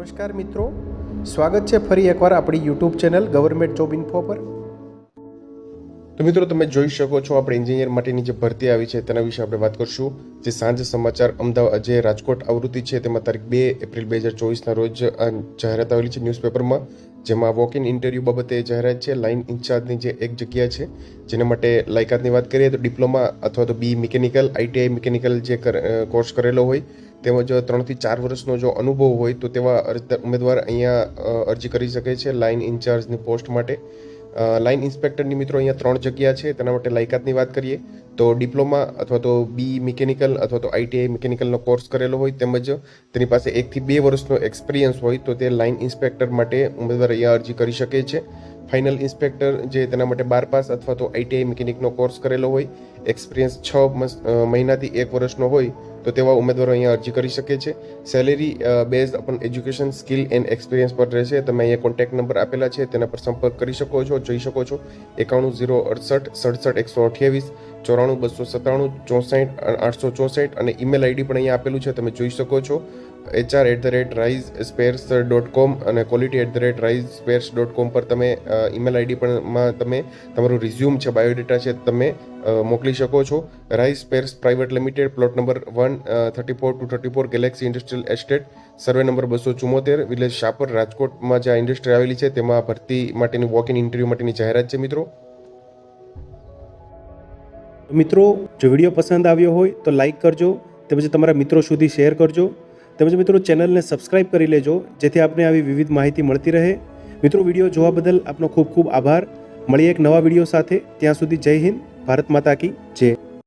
નમસ્કાર મિત્રો, સ્વાગત છે ફરી એકવાર આપણી YouTube channel government job info પર। તો મિત્રો, તમે જોઈ શકો છો આપણે એન્જિનિયર માટેની જે ભરતી આવી છે તેના વિશે આપણે વાત કરશું। જે સાંજ સમાચાર અમદાવાદ જે રાજકોટ આવૃત્તિ છે તેમાં તારીખ 2 એપ્રિલ 2024ના રોજ જાહેરાત આવેલી છે ન્યૂઝપેપરમાં, જેમાં વોક ઇન ઇન્ટરવ્યૂ બાબતે જાહેરાત છે। લાઇન ઇન્ચાર્જની જે એક જગ્યા છે જેના માટે લાયકાતની વાત કરીએ તો ડિપ્લોમા અથવા તો બી મિકેનિકલ, આઈટીઆઈ મિકેનિકલ જે કોર્સ કરેલો હોય તેમજ 3 થી 4 વર્ષનો જો અનુભવ હોય તો તેવા ઉમેદવાર અહીંયા અરજી કરી શકે છે લાઇન ઇન્ચાર્જની પોસ્ટ માટે। લાઇન ઇન્સ્પેક્ટરની મિત્રો અહીંયા 3 જગ્યા છે। તેના માટે લાયકાતની વાત કરીએ તો ડિપ્લોમા અથવા તો બી મિકેનિકલ અથવા તો આઈટીઆઈ મિકેનિકલનો કોર્સ કરેલો હોય તેમજ તેની પાસે 1 થી 2 વર્ષનો એક્સપિરિયન્સ હોય તો તે લાઇન ઇન્સ્પેક્ટર માટે ઉમેદવાર અહીંયા અરજી કરી શકે છે। ફાઇનલ ઇન્સ્પેક્ટર જે તેના માટે 12 પાસ અથવા તો આઈટીઆઈ મિકેનિકનો કોર્સ કરેલો હોય, એક્સપિરિયન્સ 6 મહિનાથી 1 વર્ષનો હોય તો તેવા ઉમેદવારો અહીંયા અરજી કરી શકે છે। Salary based upon education, skill and experience પર રહેશે। તમે અહીંયા કોન્ટેક્ટ નંબર આપેલા છે તેના પર સંપર્ક કરી શકો છો, જોઈ શકો છો 91 068 67 28 94 297 64 864 અને ઈમેલ આઈડી પણ અહીંયા આપેલું છે, તમે જોઈ શકો છો hr@risespares.com અને quality@risespares.com પર તમે ઈમેલ આઈડી પણ તમે તમારું રિઝ્યુમ છે, બાયોડેટા છે તમે મોકલી શકો છો। Rice spares private limited, plot number 134-34 galaxy industrial estate, survey number 274, village Shapar, રાજકોટમાં જે આ ઇન્ડસ્ટ્રી આવેલી છે તેમાં ભરતી માટેની વોક ઇન ઇન્ટરવ્યૂ માટેની જાહેરાત છે મિત્રો, જો વિડીયો પસંદ આવ્યો હોય તો લાઇક કરજો, તેમજ તમારા મિત્રો સુધી શેર કરજો, તેમજ મિત્રો ચેનલને સબસ્ક્રાઇબ કરી લેજો જેથી આપને આવી વિવિધ માહિતી મળતી રહે। મિત્રો, વિડીયો જોવા બદલ આપનો ખૂબ ખૂબ આભાર। મળીએ એક નવા વિડીયો સાથે, ત્યાં સુધી જય હિન્દ, ભારત માતા કી જય।